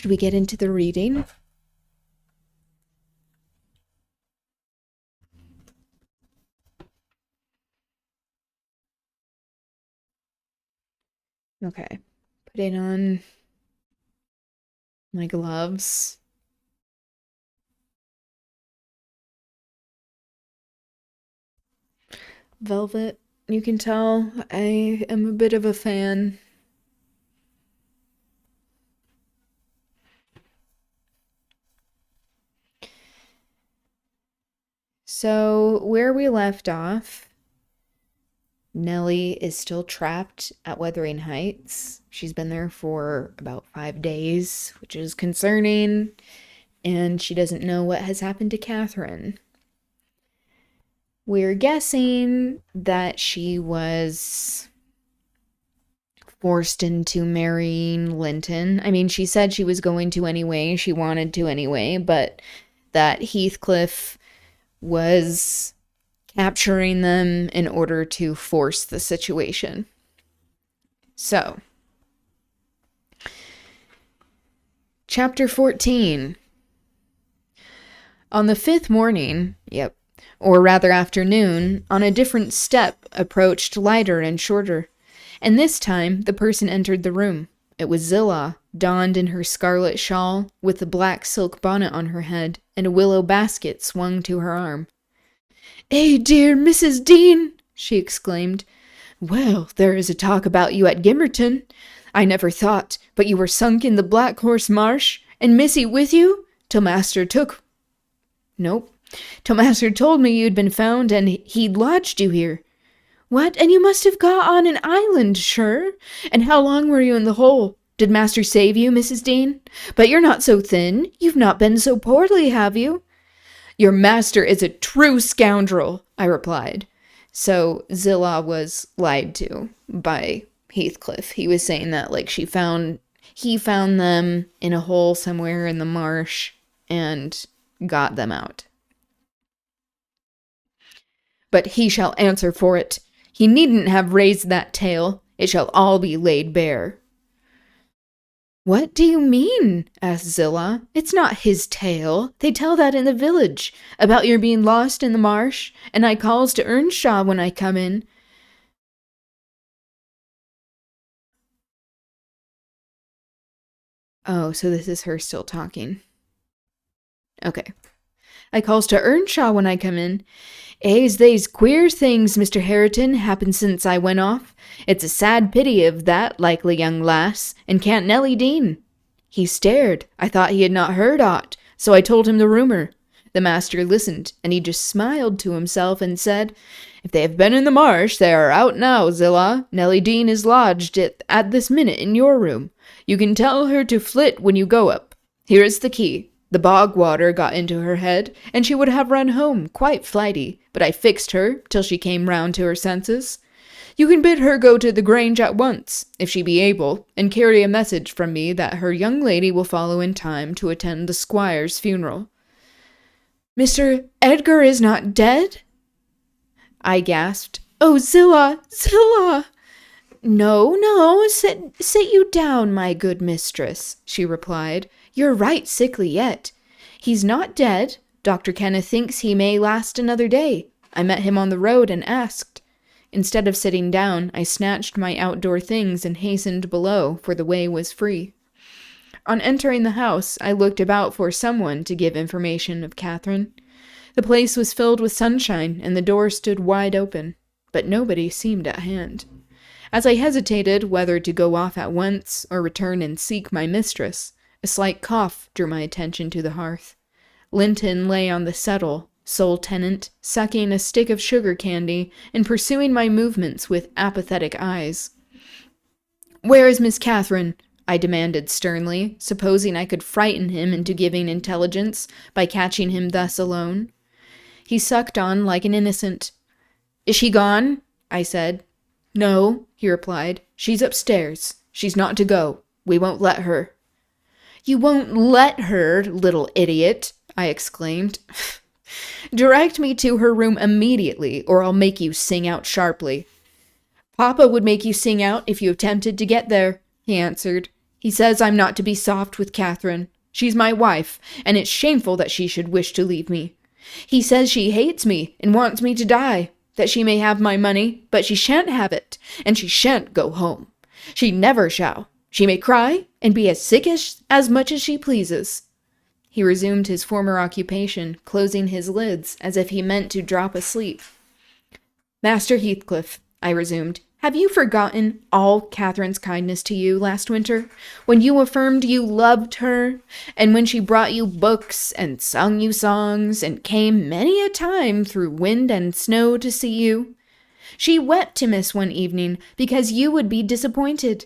should we get into the reading? Okay. Putting on my gloves. Velvet, you can tell I am a bit of a fan. So, where we left off, Nellie is still trapped at Wuthering Heights. She's been there for about 5 days, which is concerning, and she doesn't know what has happened to Catherine. We're guessing that she was forced into marrying Linton. I mean, she said she was going to anyway, she wanted to anyway, but that Heathcliff was capturing them in order to force the situation. So, Chapter 14. On the 5th morning, or rather afternoon, on a different step approached lighter and shorter, and this time the person entered the room. It was Zillah, donned in her scarlet shawl, with a black silk bonnet on her head, and a willow basket swung to her arm. "Eh, dear Mrs. Dean!" she exclaimed. "Well, there is a talk about you at Gimmerton. I never thought, but you were sunk in the Black Horse Marsh, and Missy with you, till Master took... Nope. Till Master told me you'd been found, and he'd lodged you here. What, and you must have got on an island, sure? And how long were you in the hole? Did Master save you, Mrs. Dean? But you're not so thin. You've not been so poorly, have you?" "Your master is a true scoundrel," I replied. So Zillah was lied to by Heathcliff. He was saying that, like, he found them in a hole somewhere in the marsh and got them out. "But he shall answer for it. He needn't have raised that tale. It shall all be laid bare." "What do you mean?" asked Zillah. "It's not his tale. They tell that in the village, about your being lost in the marsh, and I calls to Earnshaw when I come in." Oh, so this is her still talking. Okay. "I calls to Earnshaw when I come in. They's queer things, Mr. Hareton, happened since I went off. It's a sad pity of that likely young lass, and can't Nellie Dean." He stared. I thought he had not heard aught, so I told him the rumour. The master listened, and he just smiled to himself and said, "If they have been in the marsh, they are out now, Zillah. Nellie Dean is lodged at this minute in your room. You can tell her to flit when you go up. Here is the key. The bog water got into her head, and she would have run home, quite flighty, but I fixed her till she came round to her senses. You can bid her go to the Grange at once, if she be able, and carry a message from me that her young lady will follow in time to attend the squire's funeral." "Mr. Edgar is not dead?" I gasped. "Oh, Zillah, Zillah!" No, sit you down, my good mistress," she replied. "You're right sickly yet. He's not dead. Dr. Kenneth thinks he may last another day. I met him on the road and asked." Instead of sitting down, I snatched my outdoor things and hastened below, for the way was free. On entering the house, I looked about for someone to give information of Catherine. The place was filled with sunshine, and the door stood wide open, but nobody seemed at hand. As I hesitated whether to go off at once or return and seek my mistress, a slight cough drew my attention to the hearth. Linton lay on the settle, sole tenant, sucking a stick of sugar candy and pursuing my movements with apathetic eyes. "Where is Miss Catherine?" I demanded sternly, supposing I could frighten him into giving intelligence by catching him thus alone. He sucked on like an innocent. "Is she gone?" I said. "No," he replied. "She's upstairs. She's not to go. We won't let her." "You won't let her, little idiot," I exclaimed. "Direct me to her room immediately, or I'll make you sing out sharply." "Papa would make you sing out if you attempted to get there," he answered. He says I'm not to be soft with Catherine. She's my wife, and it's shameful that she should wish to leave me. He says she hates me and wants me to die, that she may have my money, but she shan't have it, and she shan't go home. She never shall. She may cry and be as sickish as much as she pleases." He resumed his former occupation, closing his lids as if he meant to drop asleep. "Master Heathcliff," I resumed, "have you forgotten all Catherine's kindness to you last winter, when you affirmed you loved her, and when she brought you books and sung you songs, and came many a time through wind and snow to see you? She wept to miss one evening because you would be disappointed,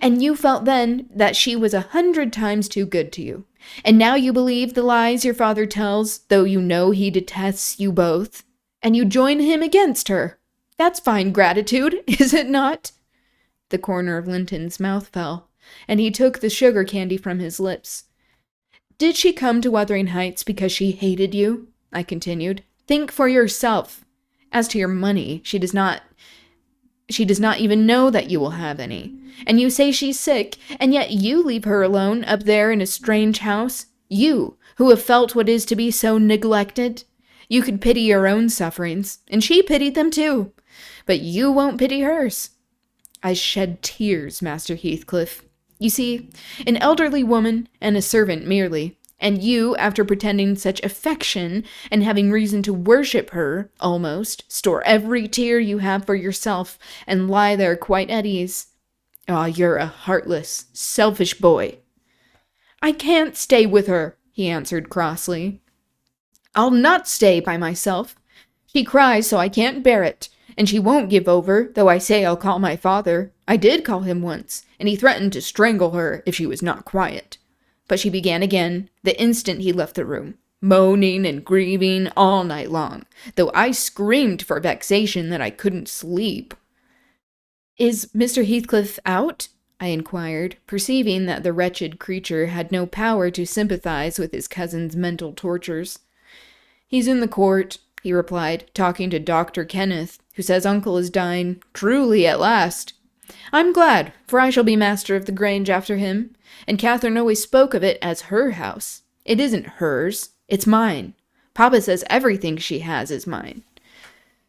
and you felt then that she was 100 times too good to you. And now you believe the lies your father tells, though you know he detests you both, and you join him against her. That's fine gratitude, is it not?" The corner of Linton's mouth fell, and he took the sugar candy from his lips. "Did she come to Wuthering Heights because she hated you?" I continued. "Think for yourself. As to your money, she does not even know that you will have any. And you say she's sick, and yet you leave her alone up there in a strange house. You, who have felt what is to be so neglected. You could pity your own sufferings, and she pitied them too. But you won't pity hers." I shed tears, Master Heathcliff. You see, an elderly woman and a servant merely, and you, after pretending such affection and having reason to worship her, almost, store every tear you have for yourself and lie there quite at ease. Ah, you're a heartless, selfish boy. "I can't stay with her," he answered crossly. "I'll not stay by myself. She cries so I can't bear it, and she won't give over, though I say I'll call my father. I did call him once, and he threatened to strangle her if she was not quiet. But she began again the instant he left the room, moaning and grieving all night long, though I screamed for vexation that I couldn't sleep." "Is Mr. Heathcliff out?" I inquired, perceiving that the wretched creature had no power to sympathize with his cousin's mental tortures. "He's in the court," he replied, "talking to Dr. Kenneth, who says uncle is dying truly at last. I'm glad, for I shall be master of the Grange after him, and Catherine always spoke of it as her house. It isn't hers, it's mine. Papa says everything she has is mine."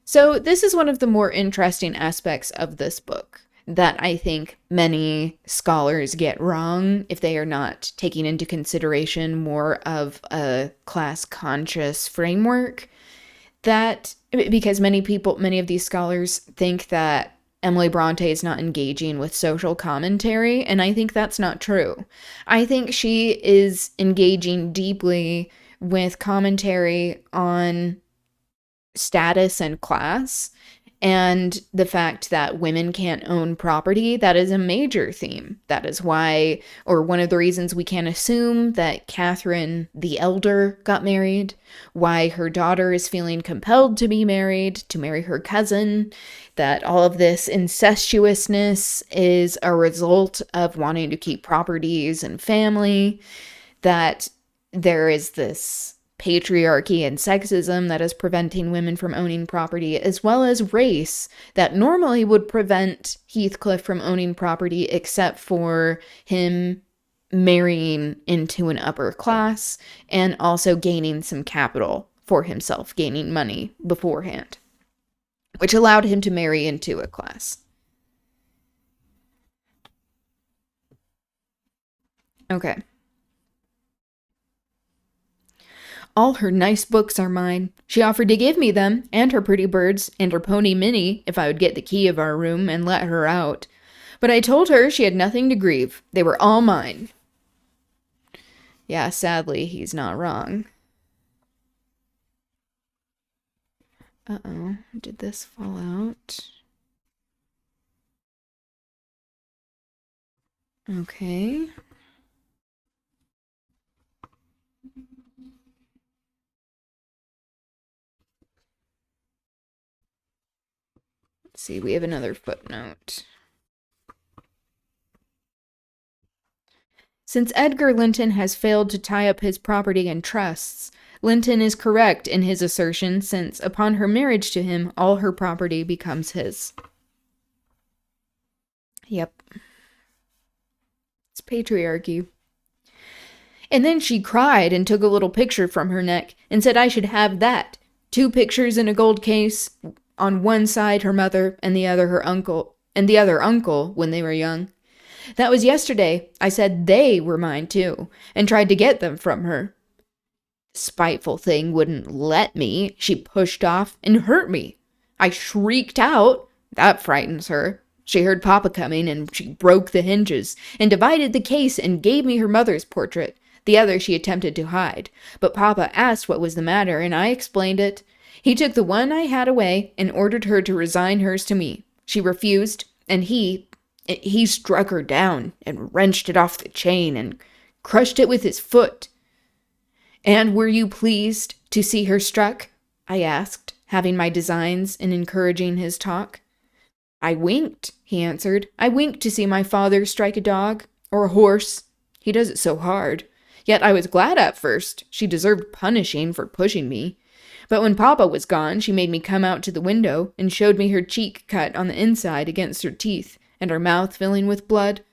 So this is one of the more interesting aspects of this book that I think many scholars get wrong if they are not taking into consideration more of a class-conscious framework. That, because many of these scholars think that Emily Bronte is not engaging with social commentary, and I think that's not true. I think she is engaging deeply with commentary on status and class, and the fact that women can't own property. That is a major theme. That is why, or one of the reasons we can't assume that Catherine the Elder got married, why her daughter is feeling compelled to be married, to marry her cousin, that all of this incestuousness is a result of wanting to keep properties and family, that there is this patriarchy and sexism that is preventing women from owning property, as well as race that normally would prevent Heathcliff from owning property, except for him marrying into an upper class and also gaining some capital for himself, gaining money beforehand, which allowed him to marry into a class. Okay. "All her nice books are mine. She offered to give me them, and her pretty birds, and her pony Minnie, if I would get the key of our room and let her out. But I told her she had nothing to grieve. They were all mine." Yeah, sadly, he's not wrong. Uh-oh, did this fall out? Okay. Let's see, we have another footnote. "Since Edgar Linton has failed to tie up his property in trusts, Linton is correct in his assertion, since upon her marriage to him, all her property becomes his." Yep. It's Patriarchy. And then she cried and took a little picture from her neck and said I should have that. 2 pictures in a gold case. On one side her mother and the other her uncle, and the other uncle when they were young. That was yesterday. I said they were mine too, and tried to get them from her. Spiteful thing wouldn't let me. She pushed off and hurt me. I shrieked out. That frightens her. She heard Papa coming, and she broke the hinges, and divided the case and gave me her mother's portrait. The other she attempted to hide, but Papa asked what was the matter, and I explained it. He took the one I had away and ordered her to resign hers to me. She refused, and he struck her down and wrenched it off the chain and crushed it with his foot. And were you pleased to see her struck? I asked, having my designs and encouraging his talk. I winked, he answered. I winked to see my father strike a dog or a horse. He does it so hard. Yet I was glad at first. She deserved punishing for pushing me. But when Papa was gone, she made me come out to the window and showed me her cheek cut on the inside against her teeth and her mouth filling with blood.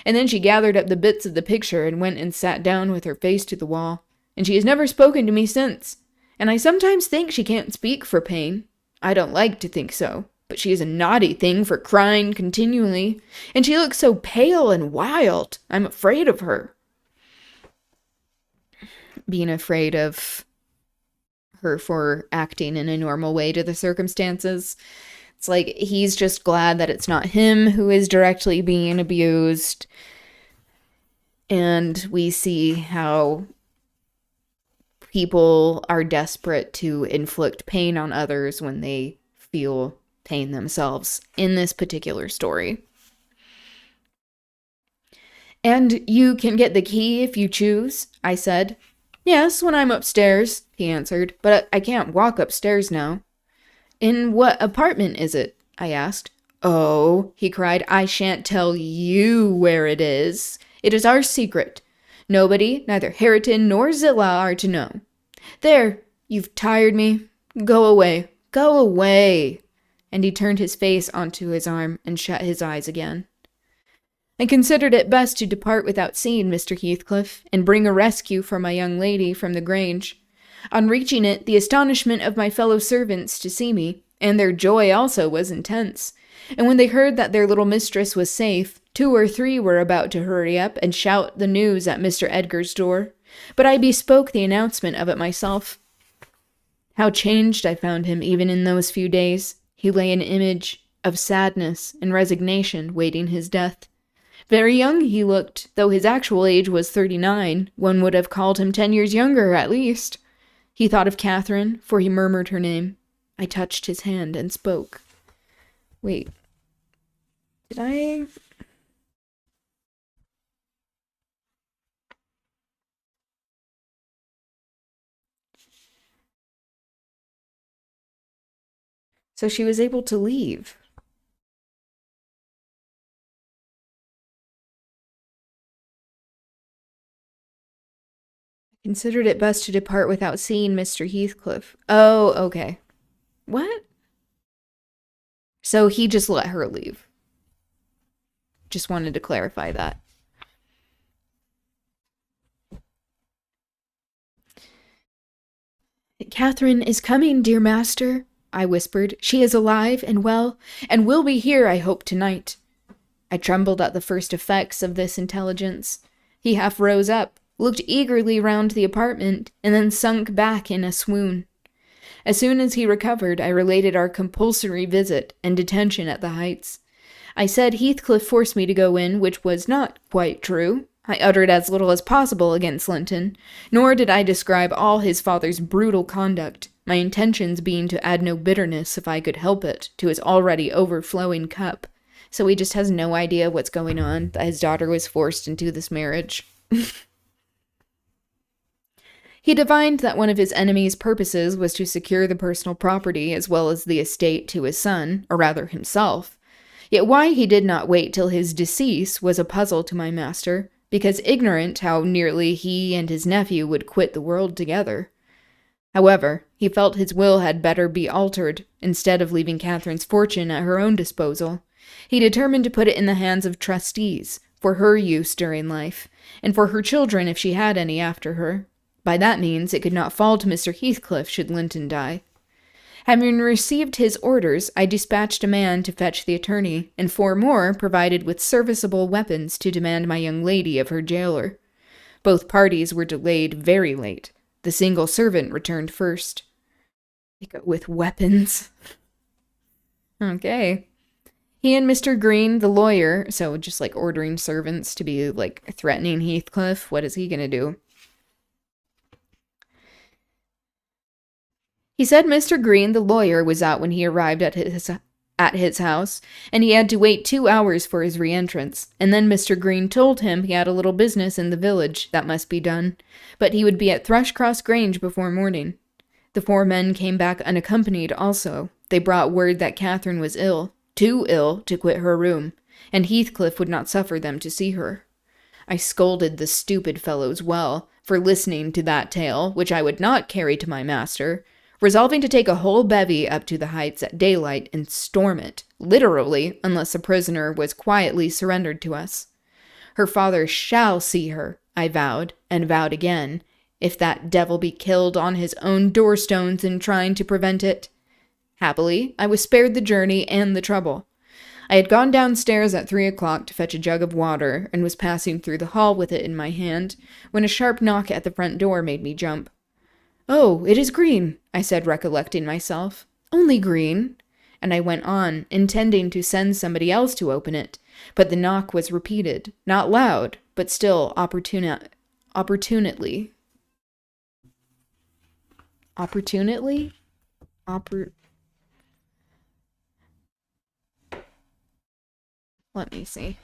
And then she gathered up the bits of the picture and went and sat down with her face to the wall. And she has never spoken to me since. And I sometimes think she can't speak for pain. I don't like to think so. But she is a naughty thing for crying continually. And she looks so pale and wild. I'm afraid of her. Being afraid of her for acting in a normal way to the circumstances. It's like he's just glad that it's not him who is directly being abused. And we see how people are desperate to inflict pain on others when they feel pain themselves in this particular story. And you can get the key if you choose, I said. Yes, when I'm upstairs, he answered, but I can't walk upstairs now. In what apartment is it? I asked. Oh, he cried, I shan't tell you where it is. It is our secret. Nobody, neither Harriton nor Zillah, are to know. There, you've tired me. Go away. Go away. And he turned his face onto his arm and shut his eyes again. I considered it best to depart without seeing Mr. Heathcliff, and bring a rescue for my young lady from the Grange. On reaching it, the astonishment of my fellow servants to see me, and their joy also, was intense. And when they heard that their little mistress was safe, 2 or 3 were about to hurry up and shout the news at Mr. Edgar's door. But I bespoke the announcement of it myself. How changed I found him even in those few days. He lay an image of sadness and resignation, waiting his death. Very young he looked, though his actual age was 39. One would have called him 10 years younger, at least. He thought of Catherine, for he murmured her name. I touched his hand and spoke. Wait. Did I... So she was able to leave. Considered it best to depart without seeing Mr. Heathcliff. Oh, okay. What? So he just let her leave. Just wanted to clarify that. Catherine is coming, dear master, I whispered. She is alive and well, and will be here, I hope, tonight. I trembled at the first effects of this intelligence. He half rose up, looked eagerly round the apartment, and then sunk back in a swoon. As soon as he recovered, I related our compulsory visit and detention at the Heights. I said Heathcliff forced me to go in, which was not quite true. I uttered as little as possible against Linton, nor did I describe all his father's brutal conduct, my intentions being to add no bitterness, if I could help it, to his already overflowing cup. So he just has no idea what's going on, that his daughter was forced into this marriage. He divined that one of his enemy's purposes was to secure the personal property as well as the estate to his son, or rather himself. Yet why he did not wait till his decease was a puzzle to my master, because ignorant how nearly he and his nephew would quit the world together. However, he felt his will had better be altered, instead of leaving Catherine's fortune at her own disposal. He determined to put it in the hands of trustees, for her use during life, and for her children if she had any after her. By that means, it could not fall to Mr. Heathcliff should Linton die. Having received his orders, I dispatched a man to fetch the attorney, and 4 more provided with serviceable weapons to demand my young lady of her jailer. Both parties were delayed very late. The single servant returned first. They go with weapons. Okay. He and Mr. Green, the lawyer, so just like ordering servants to be like threatening Heathcliff, what is he gonna do? He said Mr. Green, the lawyer, was out when he arrived at his house, and he had to wait 2 hours for his re-entrance, and then Mr. Green told him he had a little business in the village that must be done, but he would be at Thrushcross Grange before morning. The 4 men came back unaccompanied also. They brought word that Catherine was ill, too ill to quit her room, and Heathcliff would not suffer them to see her. I scolded the stupid fellows well for listening to that tale, which I would not carry to my master, resolving to take a whole bevy up to the Heights at daylight and storm it, literally, unless the prisoner was quietly surrendered to us. Her father shall see her, I vowed, and vowed again, if that devil be killed on his own doorstones in trying to prevent it. Happily, I was spared the journey and the trouble. I had gone downstairs at 3 o'clock to fetch a jug of water, and was passing through the hall with it in my hand, when a sharp knock at the front door made me jump. "Oh, it is Green," I said, recollecting myself. "Only Green." And I went on, intending to send somebody else to open it, but the knock was repeated, not loud, but still opportunately. Let me see.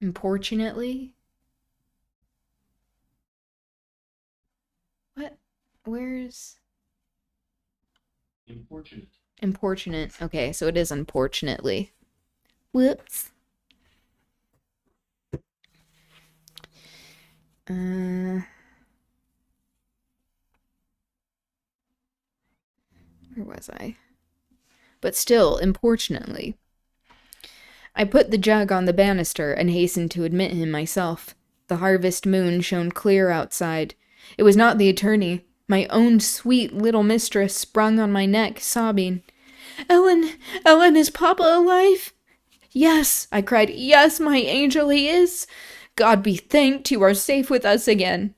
Importunately. What? Where's... Importunate. Okay, so it is unfortunately. Whoops. Where was I? But still, importunately. I put the jug on the banister and hastened to admit him myself. The harvest moon shone clear outside. It was not the attorney. My own sweet little mistress sprung on my neck, sobbing. Ellen, is Papa alive?" "Yes," I cried. "Yes, my angel, he is. God be thanked, you are safe with us again."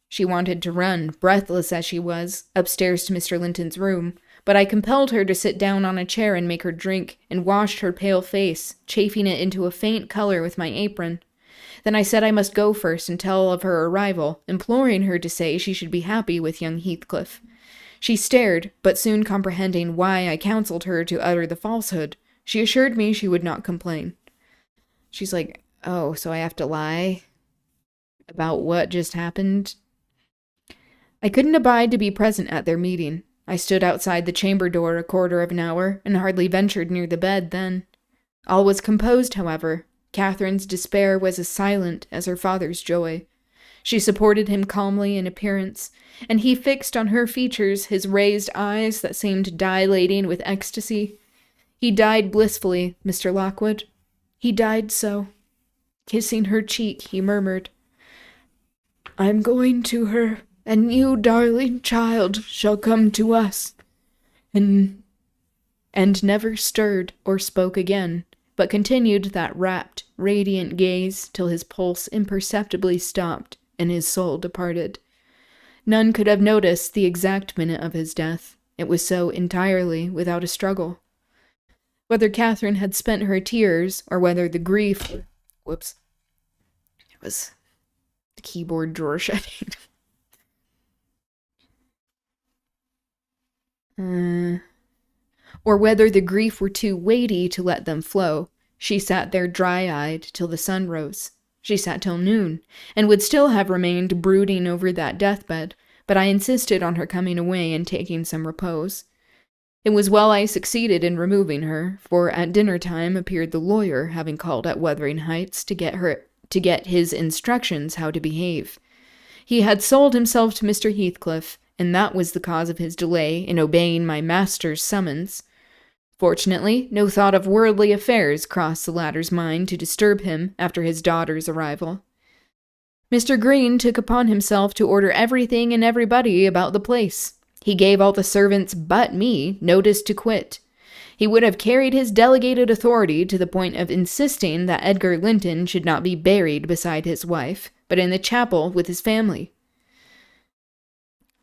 She wanted to run, breathless as she was, upstairs to Mr. Linton's room, but I compelled her to sit down on a chair and make her drink, and washed her pale face, chafing it into a faint color with my apron. Then I said I must go first and tell of her arrival, imploring her to say she should be happy with young Heathcliff. She stared, but soon comprehending why I counseled her to utter the falsehood, she assured me she would not complain. She's like, "Oh, so I have to lie about what just happened?" I couldn't abide to be present at their meeting. I stood outside the chamber door a quarter of an hour, and hardly ventured near the bed then. All was composed, however. Catherine's despair was as silent as her father's joy. She supported him calmly in appearance, and he fixed on her features his raised eyes that seemed dilating with ecstasy. He died blissfully, Mr. Lockwood. He died so. Kissing her cheek, he murmured, "I'm going to her, and you, darling child, shall come to us," and never stirred or spoke again, but continued that rapt, radiant gaze till his pulse imperceptibly stopped and his soul departed. None could have noticed the exact minute of his death. It was so entirely without a struggle. Whether Catherine had spent her tears, or whether the grief... Whoops. It was the keyboard drawer shutting. Or whether the grief were too weighty to let them flow, she sat there dry-eyed till the sun rose. She sat till noon, and would still have remained brooding over that deathbed, but I insisted on her coming away and taking some repose. It was well I succeeded in removing her, for at dinner time appeared the lawyer, having called at Wuthering Heights to get his instructions how to behave. He had sold himself to Mr. Heathcliff, and that was the cause of his delay in obeying my master's summons. Fortunately, no thought of worldly affairs crossed the latter's mind to disturb him after his daughter's arrival. Mr. Green took upon himself to order everything and everybody about the place. He gave all the servants but me notice to quit. He would have carried his delegated authority to the point of insisting that Edgar Linton should not be buried beside his wife, but in the chapel with his family.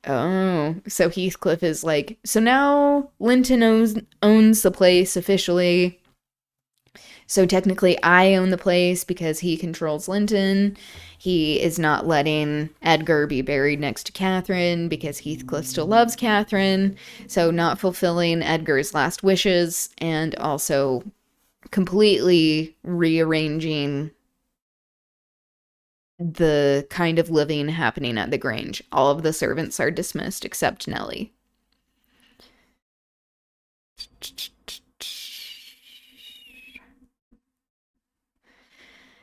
Oh, so Heathcliff is like, so now Linton owns the place officially. So technically I own the place because he controls Linton. He is not letting Edgar be buried next to Catherine because Heathcliff still loves Catherine. So not fulfilling Edgar's last wishes and also completely rearranging the kind of living happening at the Grange. All of the servants are dismissed except Nellie.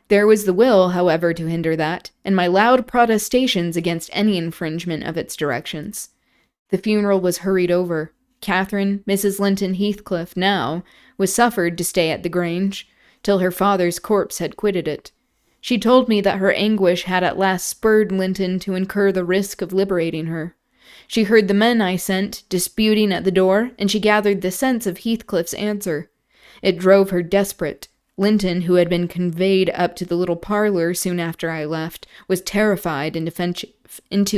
There was the will, however, to hinder that, and my loud protestations against any infringement of its directions. The funeral was hurried over. Catherine, Mrs. Linton Heathcliff now, was suffered to stay at the Grange, till her father's corpse had quitted it. She told me that her anguish had at last spurred Linton to incur the risk of liberating her. She heard the men I sent disputing at the door, and she gathered the sense of Heathcliff's answer. It drove her desperate. Linton, who had been conveyed up to the little parlor soon after I left, was terrified into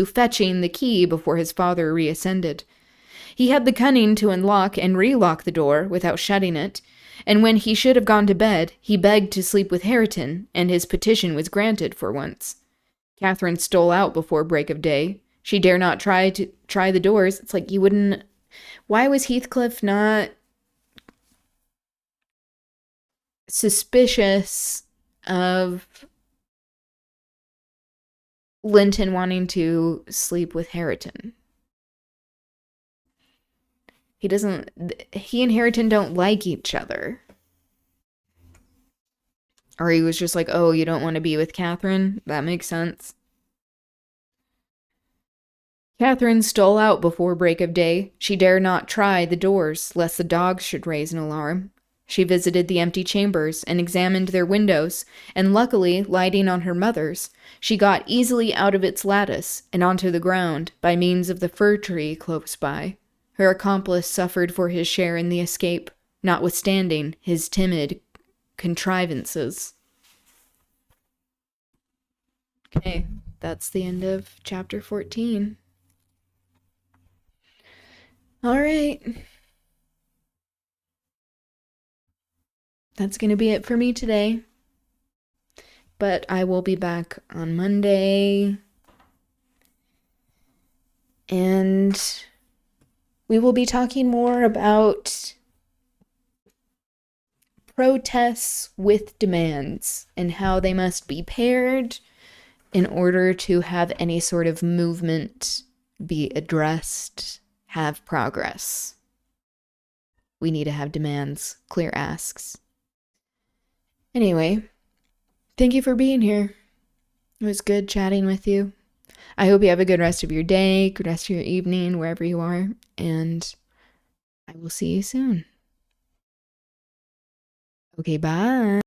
fetching the key before his father reascended. He had the cunning to unlock and relock the door without shutting it, and when he should have gone to bed, he begged to sleep with Hareton, and his petition was granted for once. Catherine stole out before break of day. She dare not try the doors. It's like you wouldn't... Why was Heathcliff not suspicious of Linton wanting to sleep with Hareton? He and Hareton don't like each other. Or he was just like, oh, you don't want to be with Catherine? That makes sense. Catherine stole out before break of day. She dare not try the doors, lest the dogs should raise an alarm. She visited the empty chambers and examined their windows, and luckily, lighting on her mother's, she got easily out of its lattice and onto the ground by means of the fir tree close by. Her accomplice suffered for his share in the escape, notwithstanding his timid contrivances. Okay, that's the end of chapter 14. All right. That's going to be it for me today. But I will be back on Monday. And we will be talking more about protests with demands and how they must be paired in order to have any sort of movement be addressed, have progress. We need to have demands, clear asks. Anyway, thank you for being here. It was good chatting with you. I hope you have a good rest of your day, good rest of your evening, wherever you are, and I will see you soon. Okay, bye.